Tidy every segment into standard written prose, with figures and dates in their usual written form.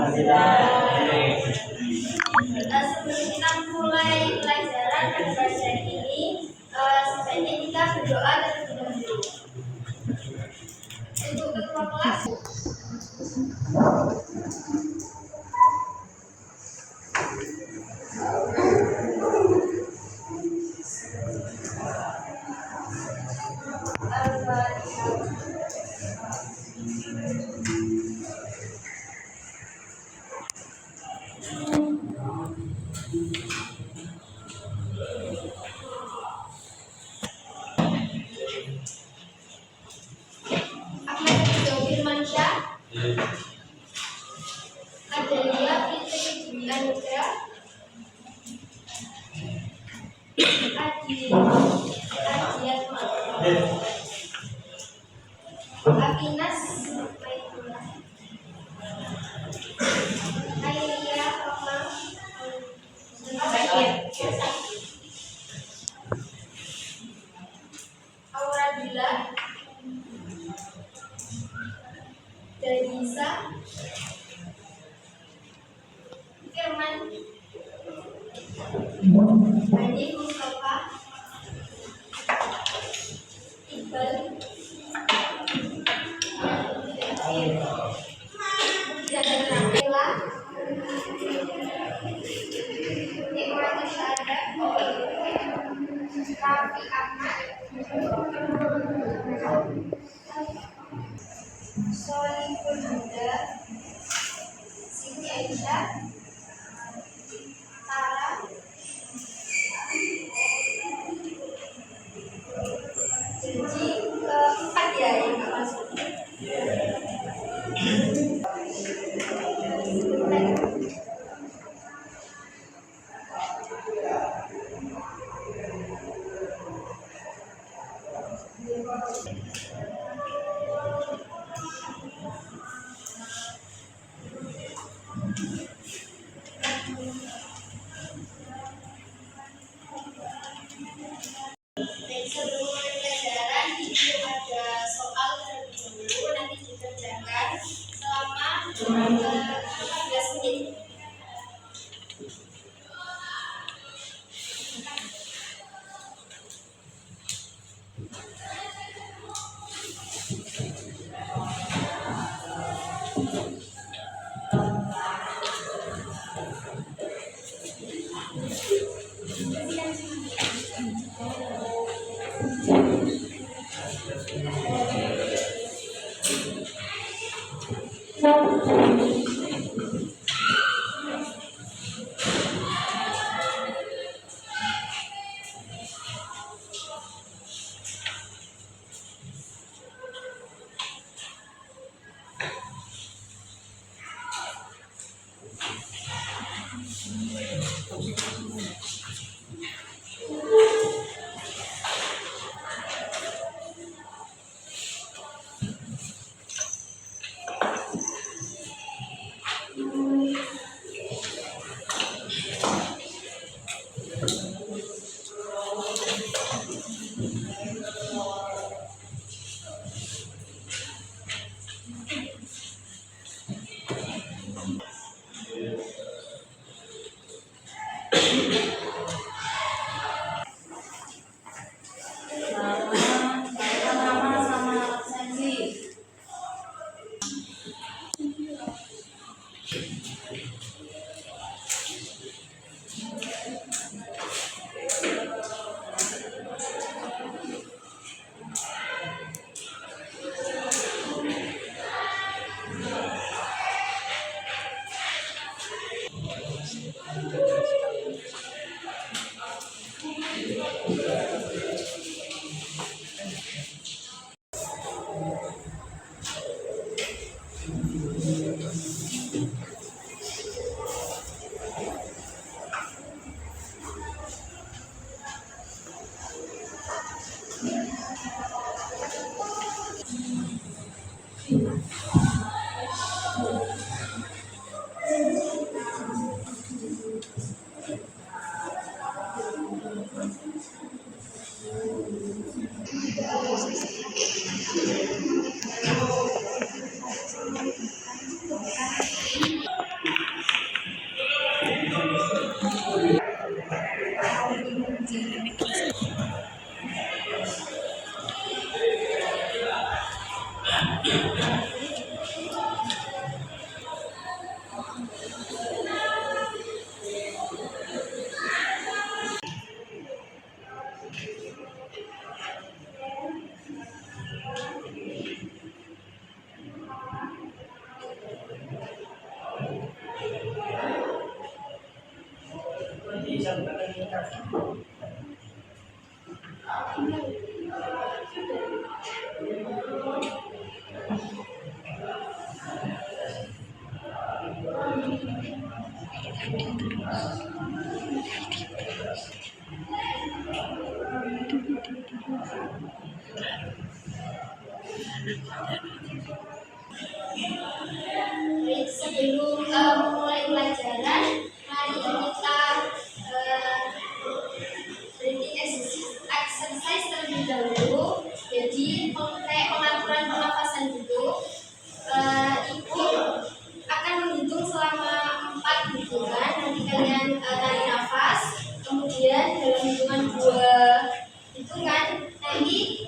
Sebelum kita mulai pelajaran pada pelajaran ini, sebaiknya kita berdoa terlebih dahulu. Untuk ketua kelas. Adelia Fitri Dwi Anugrah, Apinas Maituna, Ailia Roma Auradila, Danisa, Firman, Adi Mustafa, Iqbal, Jamila, Ikhwati Syahadat, Raffi Ahmad, Solihul Huda, Siti Aisyah, Tara, janji keempat ya yang nggak masuk. Sebelum mulai pelajaran, itu ada soal terlebih dahulu, nanti dikerjakan selama 15 menit. Sebelum mulai pelajaran, mari kita exercise terlebih dahulu. Jadi kayak pengaturan pernafasan dulu. Ibu akan menghitung selama 4 hitungan. Nanti kalian tarik nafas. Kemudian dalam hitungan 2 hitungan nanti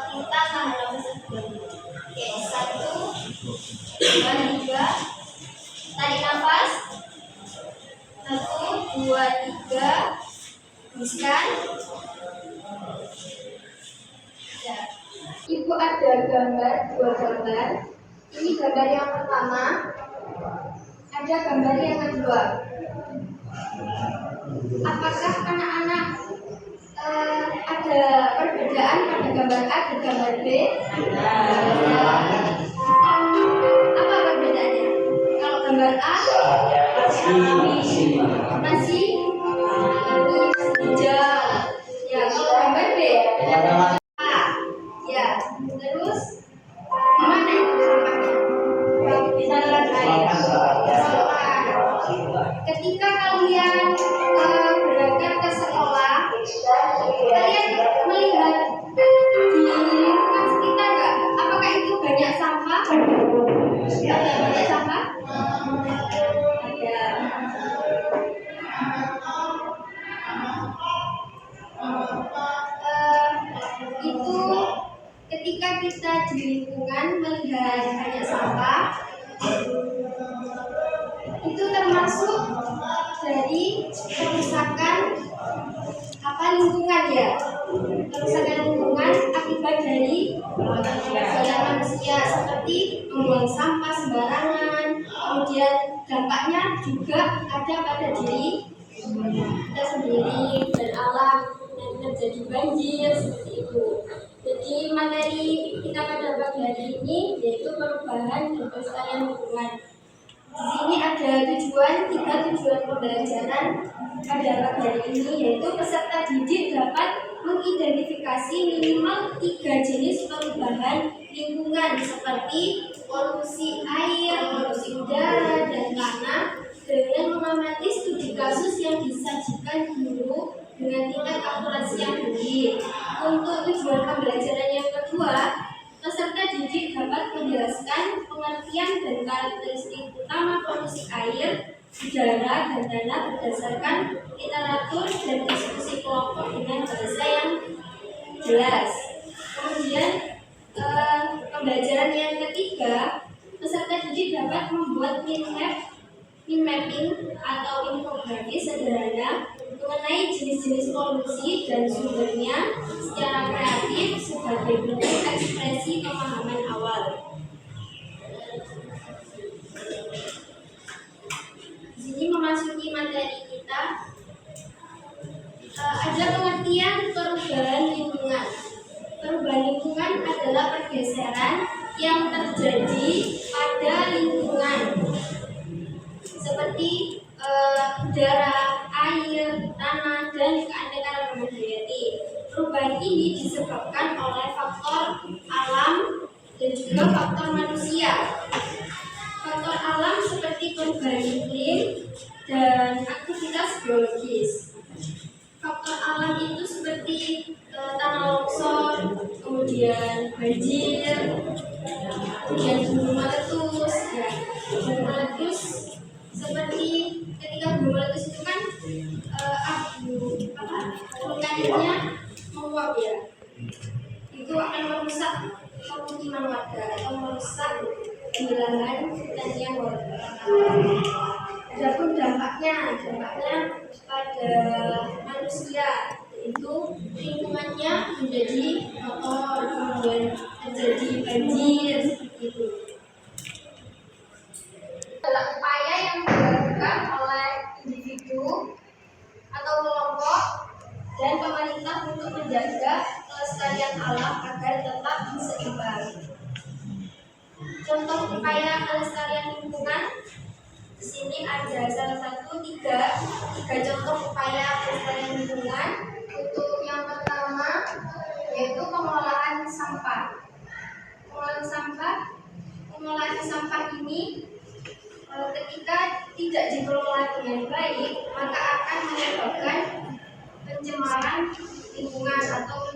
kita tahan nafas dulu. Oke, 1, 2, 3. Tarik nafas. 1, 2, 3. Hembuskan. Ya. Ibu ada gambar, 2 gambar. Ini gambar yang pertama. Ada gambar yang kedua. Apakah anak-anak ada perbedaan pada gambar A dan gambar B? Apa perbedaannya? Kalau gambar A masih hijau. Ya, kalau gambar B A. Ya, terus gimana itu sampahnya? Bisa air. Ketika kalian berangkat ke sekolah, kalian melihat di lingkungan sekitar nggak? Apakah itu banyak sampah? Banyak sampah? Ada. Itu ketika kita di lingkungan melihat banyak sampah, itu termasuk dari kerusakan lingkungan ya. Kerusakan lingkungan akibat dari kesalahan manusia seperti membuang sampah sembarangan. Kemudian dampaknya juga ada pada diri kita sendiri dan alam, dan terjadi banjir seperti itu. Jadi materi kita pada pagi hari ini yaitu perubahan dan pelestarian lingkungan. Di sini ada 3 tujuan pembelajaran pada pagi hari ini, yaitu peserta didik dapat mengidentifikasi minimal 3 jenis perubahan lingkungan seperti polusi air, polusi udara, dan tanah dengan mengamati studi kasus yang disajikan guru dengan tingkat akurasi yang tinggi. Untuk tujuan pembelajaran yang kedua, peserta didik dapat menjelaskan pengertian dan karakteristik utama polusi air, udara, dan tanah berdasarkan literatur dan diskusi kelompok dengan bahasa yang jelas. Kemudian pembelajaran yang ketiga, peserta didik dapat membuat mapping atau infografis sederhana mengenai jenis-jenis polusi dan sumbernya secara kreatif sebagai bentuk ekspresi pemahaman awal. Di sini memasuki materi kita, ada pengertian perubahan lingkungan. Perubahan lingkungan adalah pergeseran yang terjadi pada lingkungan seperti udara, air, tanah, dan keanekaragaman hayati. Perubahan ini disebabkan oleh faktor alam dan juga faktor manusia. Faktor alam seperti perubahan iklim dan aktivitas biologis. Faktor alam itu seperti tanah longsor, kemudian banjir, kemudian gunung meletus. Ya, gunung meletus seperti ketika gunung meletus itu kan vulkaniknya menguap ya, itu akan merusak pemukiman warga atau merusak wilayah pertanian warga. Adapun dampaknya pada manusia, yaitu lingkungannya menjadi kotor, kemudian terjadi banjir seperti itu. Adalah upaya yang dilakukan oleh individu atau kelompok contoh upaya pelestarian lingkungan. Di sini ada salah satu tiga contoh upaya pelestarian lingkungan. Untuk yang pertama yaitu pengelolaan sampah. Pengelolaan sampah ini ketika tidak dikelola dengan baik, maka akan menyebabkan pencemaran lingkungan atau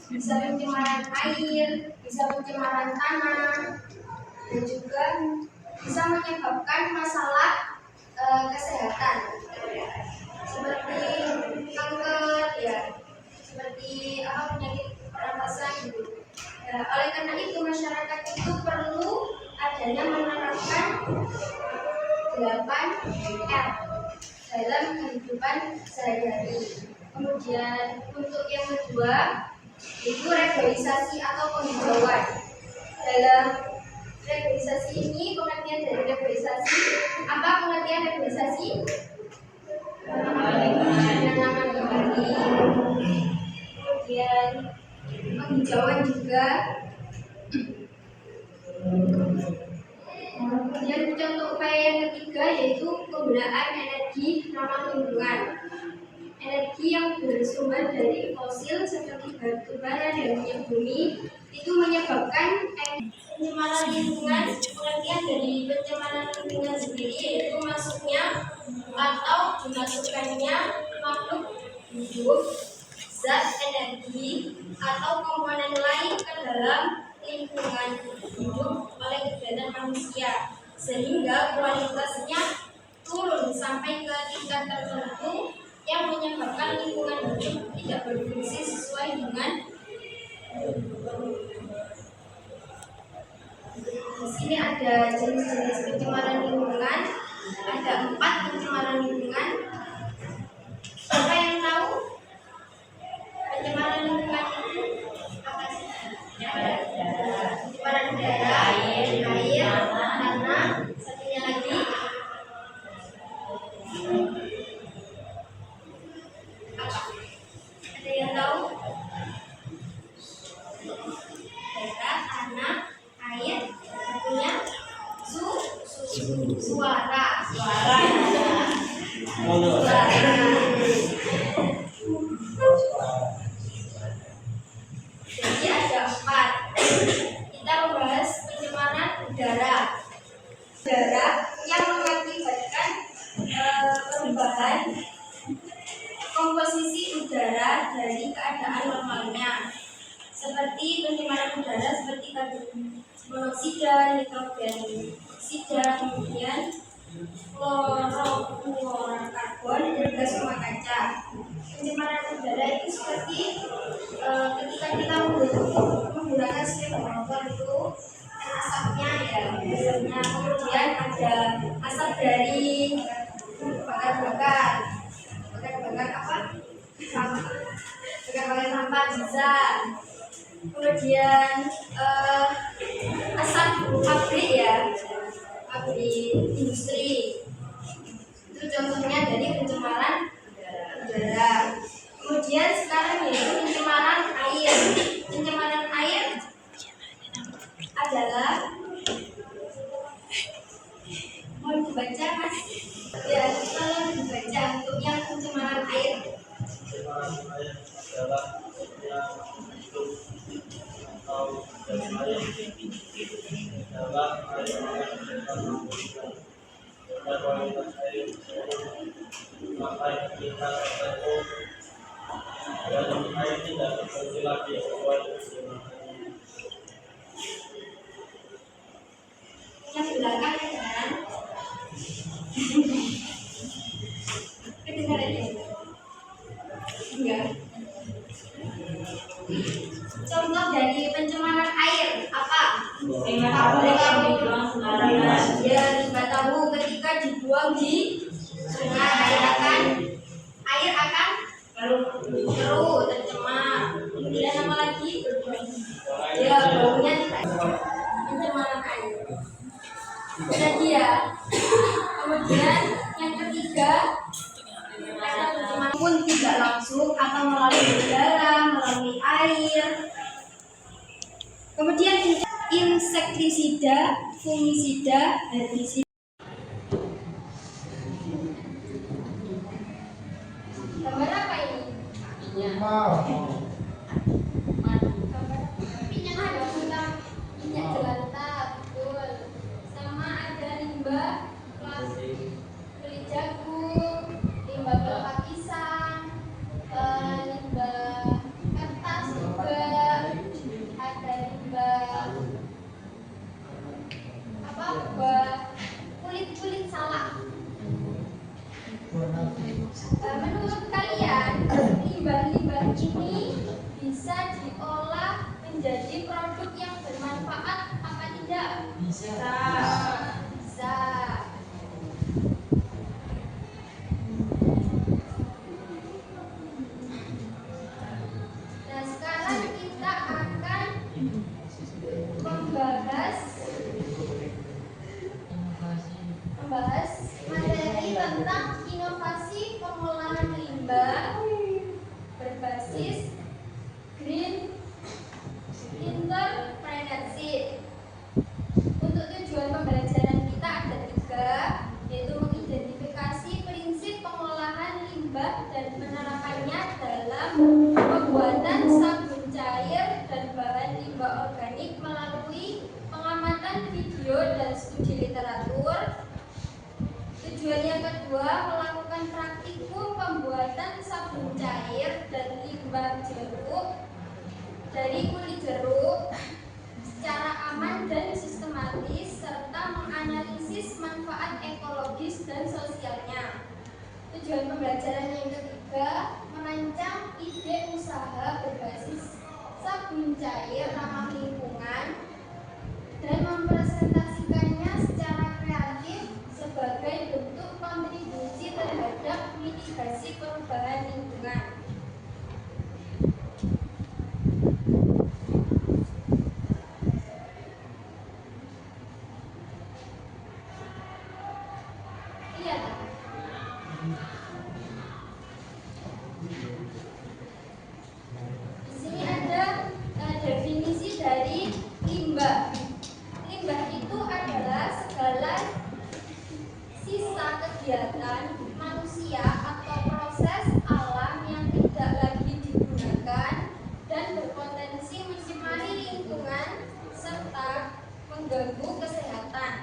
bisa pencemaran air, bisa pencemaran tanah, dan juga bisa menyebabkan masalah kesehatan seperti kanker, ya, seperti penyakit pernapasan gitu. Oleh karena itu masyarakat itu perlu adanya menerapkan 8R dalam kehidupan sehari-hari. Kemudian untuk yang kedua itu reboisasi atau penghijauan. Dalam reboisasi ini, pengertian dari reboisasi, apa pengertian reboisasi? Penanaman kembali. Kemudian penghijauan juga. Kemudian contoh upaya yang ketiga yaitu penggunaan energi ramah lingkungan. Energi yang bersumber dari fosil seperti batu bara dan minyak bumi itu menyebabkan pencemaran lingkungan. Pengertian dari pencemaran lingkungan sendiri yaitu masuknya atau dimasukkannya makhluk hidup, zat, energi atau komponen lain ke dalam lingkungan hidup oleh kegiatan manusia, sehingga kualitasnya turun sampai ke tingkat tertentu yang menyebabkan lingkungan hidup tidak berfungsi sesuai dengan. Di sini ada jenis-jenis pencemaran lingkungan, ada 4 pencemaran lingkungan. Siapa yang tahu pencemaran lingkungan itu apa sih? Pencemaran udara, air, tanah, satunya lagi apa? Ada yang tahu? Udara, tanah, air, satunya suara. Jadi ada 4. Kita membahas pencemaran udara yang mengakibatkan perubahan komposisi udara dari keadaan normalnya, seperti pencemaran udara seperti karbon monoksida, nitrogen oksida, kemudian fluorokarbon dan gas rumah kaca. Pencemaran udara itu seperti ketika kita menggunakan sepeda motor itu asapnya, kemudian ada asap dari bakar apa? Bakar sampah bisa. Kemudian asap pabrik industri itu contohnya dari pencemaran udara. Kemudian sekarang yaitu pencemaran air. Pencemaran air adalah, mau dibaca Mas? Ya, tolong dibaca untuk yang pencemaran air. Pencemaran air adalah yang hidup atau air adalah air yang kita pada kualitas air sampai tingkat tertentu dan air tidak berfungsi lagi sesuai dengan yang belakang kan? Kedengaran ya? Enggak. Contoh dari pencemaran air apa? Ya, kita tahu ketika dibuang di sungai air akan keruh, tercemar. Kemudian apa lagi? Ya, baunya pencemaran air. Jadi ya. Kemudian yang ketiga, ada pencemaran pun tidak langsung atau melalui udara, melalui air. Kemudian insektisida, fungisida, herbisida. Gambar apa ini? Minyak jelantah, betul. Sama ada limbah plastik, kulit jagung, limbah kelapa pisang, limbah kertas juga, ada limbah buah kulit salak. Menurut kalian, limbah-limbah ini bisa diolah menjadi produk yang bermanfaat apa tidak? Bisa. Bisa. Nah, sekarang kita akan membahas materi tentang inovasi pengolahan limbah berbasis green entrepreneurship. Untuk tujuan pembelajaran kita ada 3, yaitu mengidentifikasi prinsip pengolahan limbah dan penerapannya dalam pembuatan sabun cair dan bahan limbah organik melalui pengamatan video dan studi literatur. Tujuan yang kedua, melakukan praktikum pembuatan sabun cair dan limbah jeruk dari kulit jeruk secara aman dan sistematis serta menganalisis manfaat ekologis dan sosialnya. Tujuan pembelajaran yang ketiga, merancang ide usaha berbasis sabun cair ramah lingkungan dan mempresentasikannya secara kreatif sebagai bentuk kontribusi terhadap mitigasi perubahan lingkungan. Lihat. Di sini ada definisi dari limbah. Limbah itu adalah segala sisa kegiatan manusia atau proses alam yang tidak lagi digunakan dan berpotensi mencemari lingkungan serta mengganggu kesehatan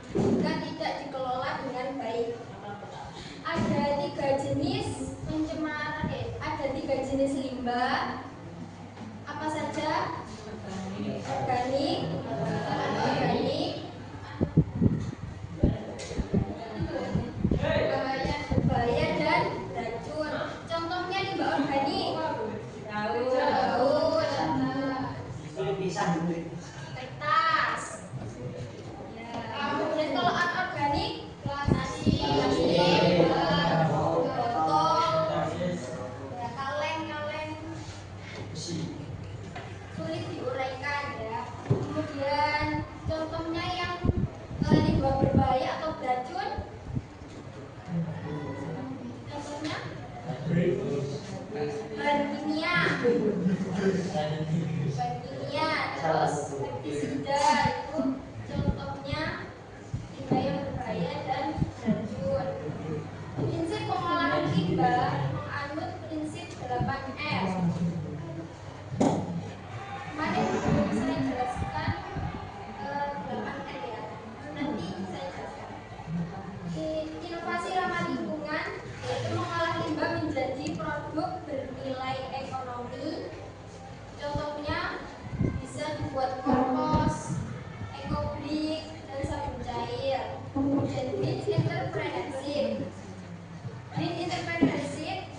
jika tidak dikelola dengan baik. Ada 3 jenis ada 3 jenis limbah. Apa saja? Organik, berbahaya dan racun. Contohnya limbah organik. Daun, kertas. Kemudian kalau anorganik, plastik, botol, kaleng, sulit diuraikan ya. Kemudian contohnya yang limbah berbahaya atau beracun. Contohnya bahan kimia, terus pestisida itu contohnya limbah yang berbahaya dan beracun. Prinsip pengolahan limbah menganut prinsip 8R. Kemarin belum saya jelaskan 8R ya. Nanti saya jelaskan. Inovasi ramah lingkungan yaitu mengolah limbah menjadi produk bernilai ekonomi. Contohnya bisa dibuat kompos, ekobrik, dan sabun cair. Dan green entrepreneurship. Green entrepreneurship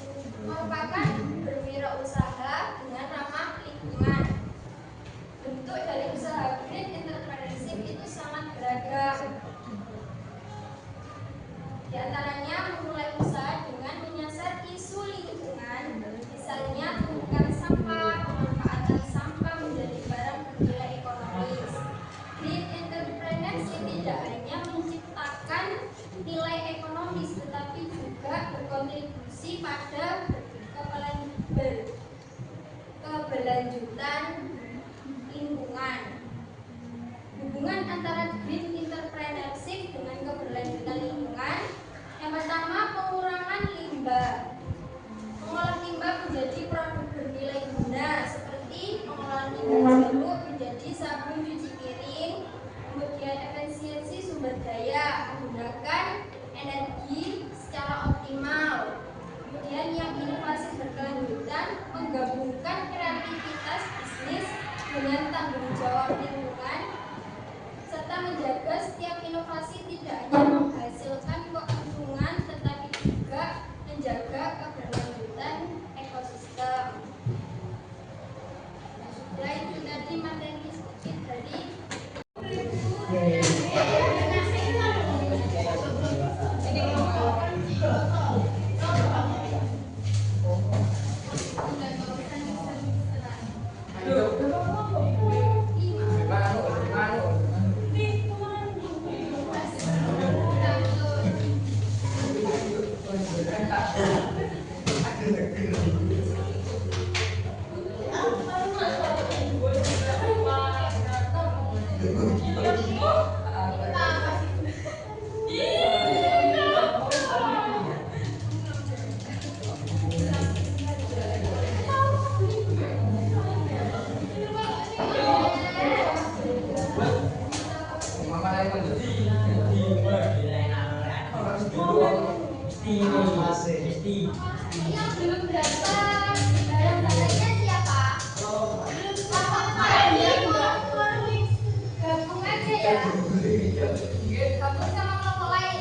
merupakan berwirausaha dengan ramah lingkungan. Bentuk dari usaha green entrepreneurship itu sangat beragam. Di antaranya memulai usaha dengan menyasar isu lingkungan, misalnya tumpukan sampah, pemanfaatan sampah menjadi barang bernilai ekonomis. Green entrepreneurship tidak hanya menciptakan nilai ekonomis, tetapi juga berkontribusi pada keberlanjutan lingkungan berdaya, menggunakan energi secara optimal. Kemudian yang inovasi berkelanjutan, menggabungkan kreativitas bisnis dengan tanggung jawab lingkungan, serta menjaga setiap inovasi tidak hanya menghasilkan keuntungan tetapi juga menjaga keberlanjutan ekosistem. Nah, sudah itu tadi materi sedikit dari yang belum dapat barang-barangnya siapa? Gabung aja ya. Gabung sama kelompok lain.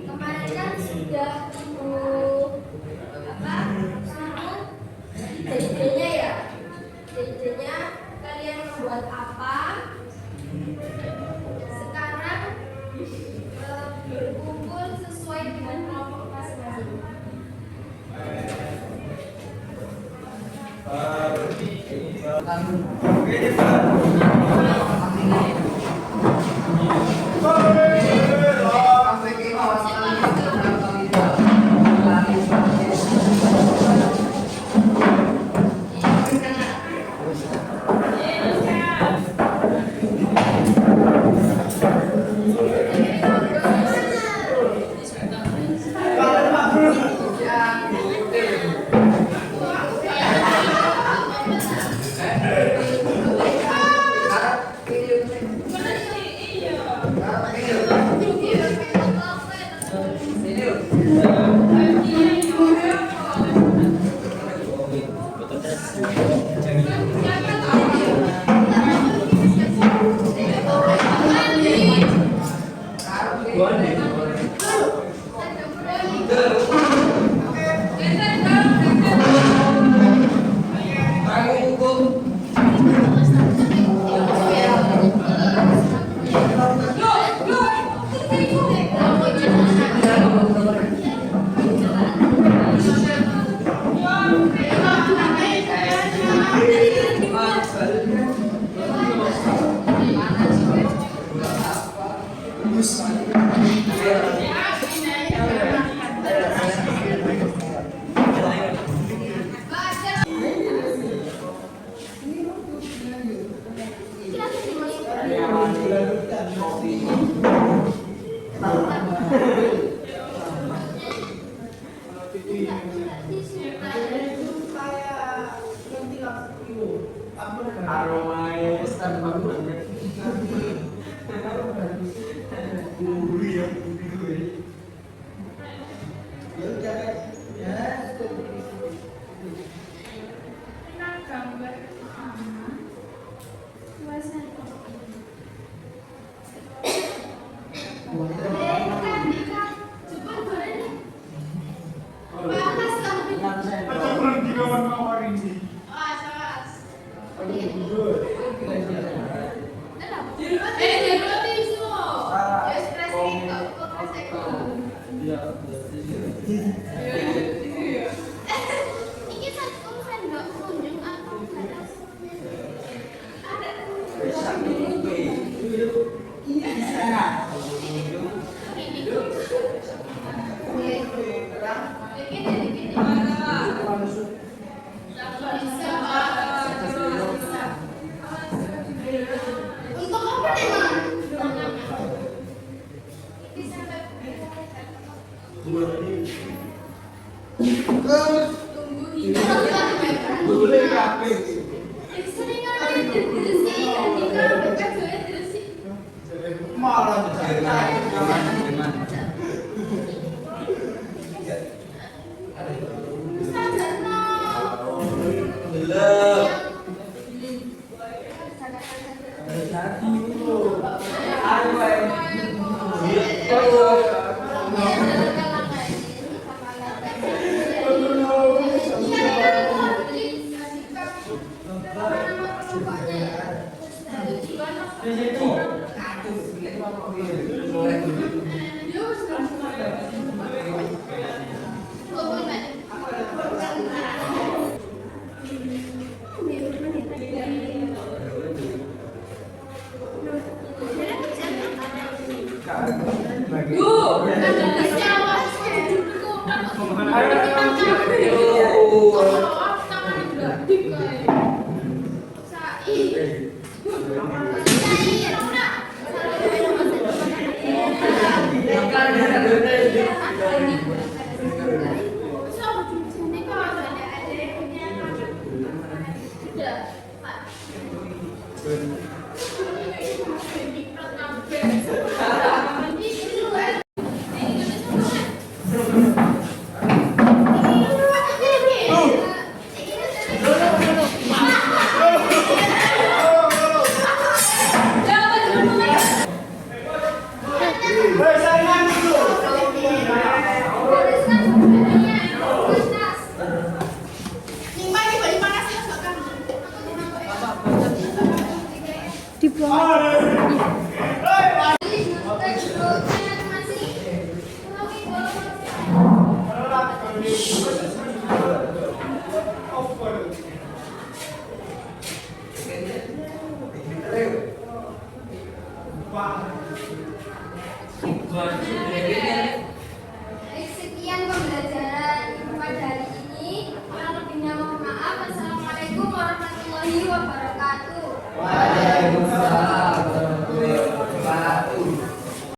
Kemarin kan sudah ide-idenya ya. Ide-idenya kalian membuat apa? Sekarang berkumpul sesuai dengan kelompok masing-masing. Aromanya stand banget. Buri ya, buri. Ya udah ya. Sekian pembelajaran pada hari ini. Kurang lebihnya mohon maaf. Assalamualaikum warahmatullahi wabarakatuh. Waalaikumsalam.